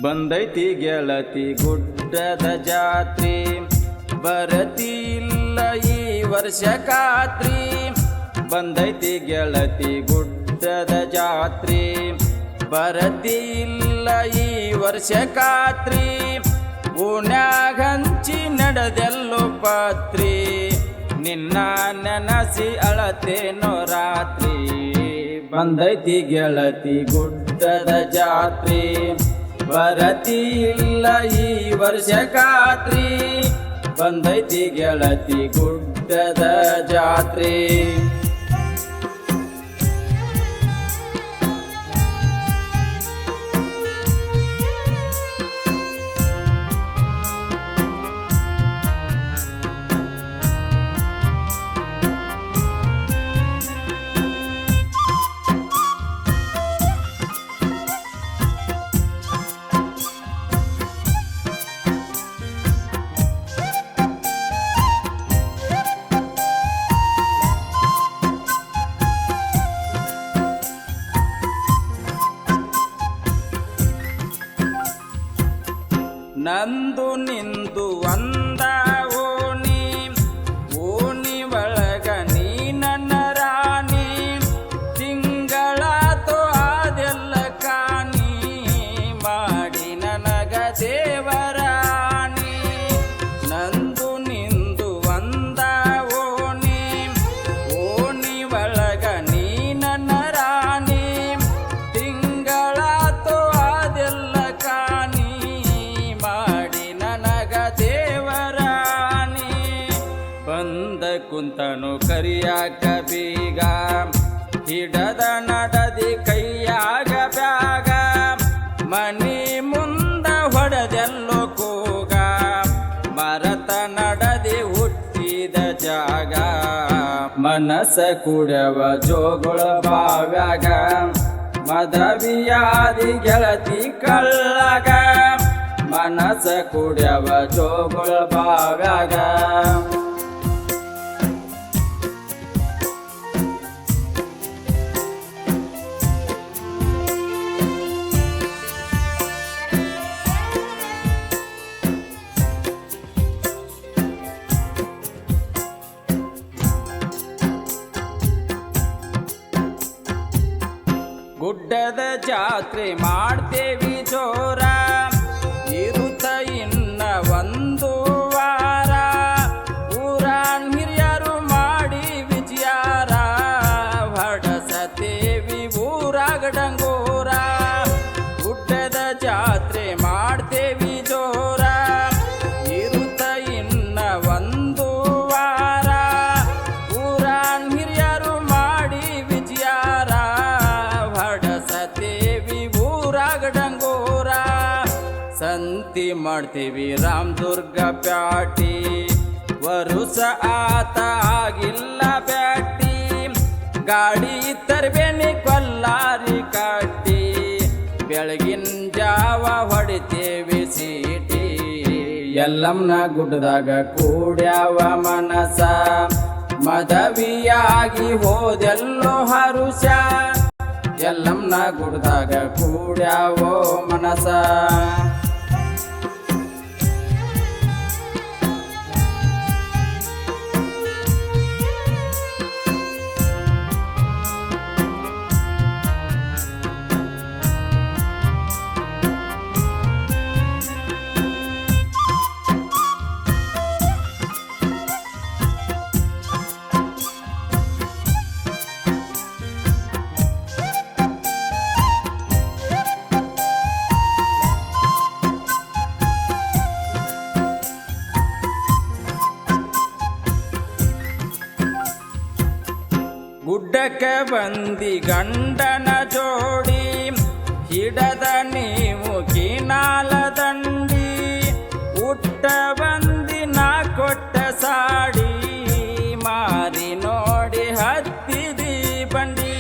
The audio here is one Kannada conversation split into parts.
ಬಂದೈತಿ ಗೆಳತಿ ಗುಡ್ಡದ ಜಾತ್ರೆ, ಬರತಿಲ್ಲ ಈ ವರ್ಷ ಖಾತ್ರಿ. ಬಂದೈತಿ ಗೆಳತಿ ಗುಡ್ಡದ ಜಾತ್ರೆ, ಬರತಿಲ್ಲ ಈ ವರ್ಷ ಖಾತ್ರಿ. ಓಣ್ಯಾಗ ಹಂಚಿ ನಡೆದೆಲ್ಲೋ ಪಾತ್ರಿ, ನಿನ್ನ ನೆನಸಿ ಅಳತೇನೋ ರಾತ್ರಿ. ಬಂದೈತಿ ಗೆಳತಿ ಗುಡ್ಡದ ಜಾತ್ರೆ, ಬರತಿಲ್ಲ ಈ ವರ್ಷ ಖಾತ್ರಿ. ಬಂದೈತಿ ಗೆಳತಿ ಗುಡ್ಡದ ಜಾತ್ರೆ. ನಂದು ನಿಂದು ಒಂದ ಓಣಿ, ಓಣಿ ಒಳಗ ನೀ ನನ್ನ ರಾಣಿ. ತಿಂಗಳಾತೋ ಅದೆಲ್ಲ ಕಾಣಿ, ಮಾಡಿ ನನಗ ದೇವರಾಣಿ. ನಂದು ನಿಂದು ಒಂದ ಓಣಿ, ಓಣಿ ಒಳಗ ನೀ ನನ್ನ ರಾಣಿ. ತಿಂಗಳಾತೋ ಅದೆಲ್ಲ ಕಾಣಿ, ಬಂದ ಕುಂತನು ಕರಿಯಾಕ ಬೀಗ, ಹಿಡದ ನಡದಿ ಕೈಯಾಗ ಬ್ಯಾಗ. ಮನಿ ಮುಂದ ಹೊಡೆದೆಲ್ಲೋ ಕೂಗ, ಮರತ ನಡದಿ ಹುಟ್ಟಿದ ಜಾಗ. ಮನಸ ಕುಡವ ಜೋಗುಳ ಬಾವ್ಯಾಗ, ಮದವಿಯಾದಿ ಗೆಳತಿ ಕಳ್ಳಗ. ಮನಸ ಕುಡ್ಯವ ಜೋಗುಳ ಬಾವ್ಯಾಗ. ಗುಡ್ಡದ ಜಾತ್ರೆ ಮಾಡ್ತೇವಿ ಜೋರ, ಇರುತ್ತ ಇನ್ನ ಒಂದು ವಾರ. ಊರಾನ್ ಹಿರಿಯರು ಮಾಡಿ ವಿಜಯಾರ, ಹೊಡಸತೇವಿ ಊರಾಗ ಡಂಗೋರ. ಗುಡ್ಡದ ಜಾತ್ರೆ ಮಾಡ್ತೇವಿ ಜೋರ, ಇರುತ್ತ ಇನ್ನ ಒಂದು ವಾರ. ಊರಾನ್ ಹಿರಿಯರು ಮಾಡಿ ವಿಜಯಾರ, ಹೊಡಸತೇವಿ ಊರಾಗ ಡಂಗೋರ. ಸಂತಿ ಮಾಡ್ತೀವಿ ರಾಮದುರ್ಗ ಪ್ಯಾಟಿ, ವರುಸ ಆತ ಆಗಿಲ್ಲ ಬ್ಯಾಟಿ. ಗಾಡಿ ತರ್ಬೇನಿ ಕೊಲ್ಲಾರಿ ಕಟ್ಟಿ, ಬೆಳಗಿನ ಜಾವ ಹೊಡಿತೇವಿ ಸೀಟಿ. ಎಲ್ಲಮ್ಮನ ಗುಡ್ಡದಾಗ ಕೂಡ್ಯಾವ ಮನಸ, ಮದವಿಯಾಗಿ ಹೋದೆಲ್ಲೋ ಹರುಷ. ಎಲ್ಲಮ್ಮನ ಗುಡ್ಡದಾಗ ಕೂಡ್ಯಾವೋ ಮನಸ. ಗುಡ್ಡಕ್ಕ ಬಂದಿ ಗಂಡನ ಜೋಡಿ, ಹಿಡದ ನೀವು ಕಿನಾಲ ದಂಡಿ. ಉಟ್ಟ ಬಂದಿ ನಾ ಕೊಟ್ಟ ಸಾಡಿ, ಮಾರಿ ನೋಡಿ ಹತ್ತಿದಿ ಬಂಡಿ.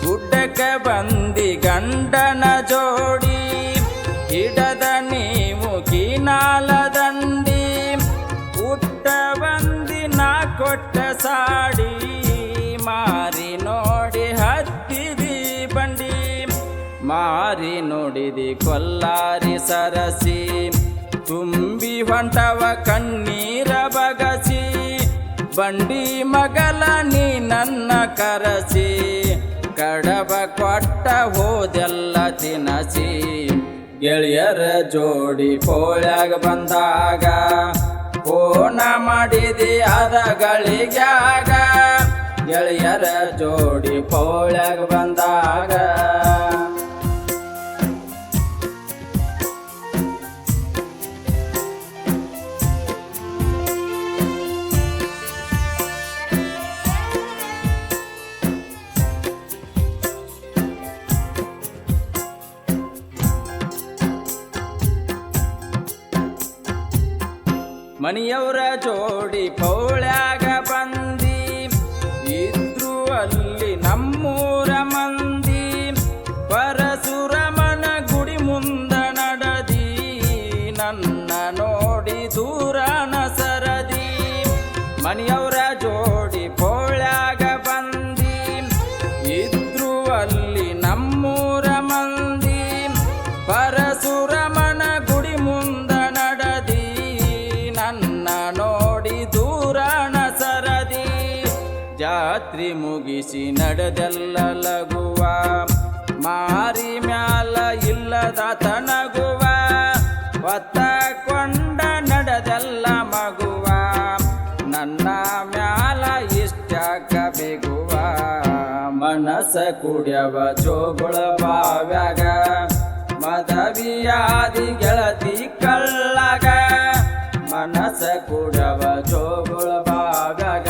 ಗುಡ್ಡಕ್ಕ ಬಂದಿ ಗಂಡನ ಜೋಡಿ, ಹಿಡದ ನೀವು ಕಿನಾಲ ದಂಡಿ. ಉಟ್ಟ ಬಂದಿ ನಾ ಕೊಟ್ಟ ಸಾಡಿ, ಮಾರಿ ನೋಡಿ ಹತ್ತಿದಿ ಬಂಡಿ. ನೋಡಿದಿ ಕೊಲ್ಲಾರಿ ಸರಸಿ ತುಂಬಿ ಹೊಂಟವ ಕಣ್ಣೀರ ಬಗಸಿ ಬಂಡಿ ಮಗಲ ನೀ ನನ್ನ ಕರಸಿ ಕಡಬ ಕೊಟ್ಟ ಹೋದೆಲ್ಲ ತಿನಸಿ ಗೆಳೆಯರ ಜೋಡಿ ಪೋಳ್ಯಾಗ ಬಂದಾಗ ಫೋನ ಮಾಡಿದಿ ಅದ ಗಳಿಗ್ಯಾಗ ಗೆಳೆಯರ ಜೋಡಿ ಪೋಳ್ಯಾಗ ಬಂದಾಗ ಮನಿಯವರ ಜೋಡಿ ಪೌಳ್ಯಾಗ ಬಂದಿ ಇದ್ರು ಅಲ್ಲಿ ನಮ್ಮೂರ ಮಂದಿ ಪರಶುರಾಮನ ಗುಡಿ ಮುಂದ ನಡದಿ ನನ್ನ ನೋಡಿ ದೂರನ ಸರದಿ ಮನಿಯವರ ಜೋಡಿ ಪೌಳ್ಯಾಗ ಬಂದಿ ಇದ್ರು ಅಲ್ಲಿ ನಮ್ಮೂರ ಮಂದಿ ಪರಶುರಾಮನ ಗುಡಿ ಮುಂದ ನಡದಿ ನನ್ನ ನೋಡಿ ದೂರನ ಸರದಿ ಜಾತ್ರಿ ಮುಗಿಸಿ ನಡೆದೆಲ್ಲ ಲಗುವ ಮಾರಿ ಮ್ಯಾಲ ಇಲ್ಲದ ತನಗುವ ಹೊತ್ತಕೊಂಡ ನಡೆದೆಲ್ಲ ಮಗುವ ನನ್ನ ಮ್ಯಾಲ ಇಷ್ಟಕ ಬೇಗುವ ಮನಸ ಕುಡ್ಯವ ಜೋಗುಳ ಬಾವ್ಯಾಗ ಮದವಿಯಾದಿ ಗೆಳತಿ ಕಳ್ಳಗ ಮನಸ ಕುಡವ ಜೋಗುಳ ಬಾವ್ಯಾಗ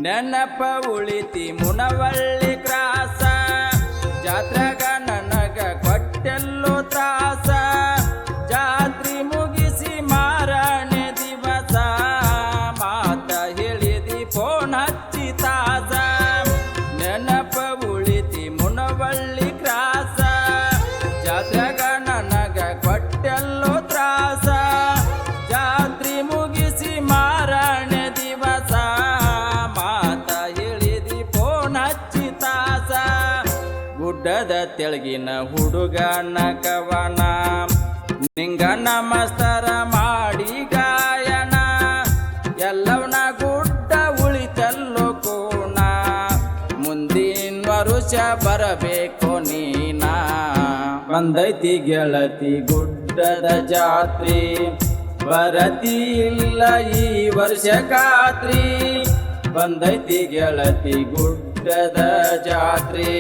ನೆನಪ ಉಳಿತಿ ಮುನವಳ್ಳಿ ಕ್ರಾಸ ಜಾತ್ರೆಗ ನನಗ ಕೊಟ್ಟೆಲ್ಲೋ ತ್ರಾಸ ಜಾತ್ರಿ ಮುಗಿಸಿ ಮಾರನೆ ದಿವಸ ಮಾತ ಹೇಳಿದಿ ಫೋನ್ ಹಚ್ಚಿ ತಾಸ ನೆನಪ ಉಳಿತಿ ಮುನವಳ್ಳಿ ಕ್ರಾಸ ಜಾತ್ರೆಗ ನನಗ ಕೊಟ್ಟೆಲ್ಲೋ ತ್ರಾಸ ಜಾತ್ರಿ ಮುಗಿಸಿ ಮಾರನೆ ದಿವಸ ಗುಡ್ಡದ ತೆಳಗಿನ ಹುಡುಗನ ಕವನ ನಿಂಗ ನಮಸ್ಕಾರ ಮಾಡಿ ಗಾಯನ ಎಲ್ಲವನ ಗುಡ್ಡ ಉಳಿತಲ್ಲೋ ಕೋಣ ಮುಂದಿನ ವರುಷ ಬರಬೇಕು ನೀನ ಬಂದೈತಿ ಗೆಳತಿ ಗುಡ್ಡದ ಜಾತ್ರಿ ಬರತಿ ಇಲ್ಲ ಈ ವರ್ಷ ಖಾತ್ರಿ ಬಂದೈತಿ ಗೆಳತಿ ಗುಡ್ಡದ ಜಾತ್ರೆ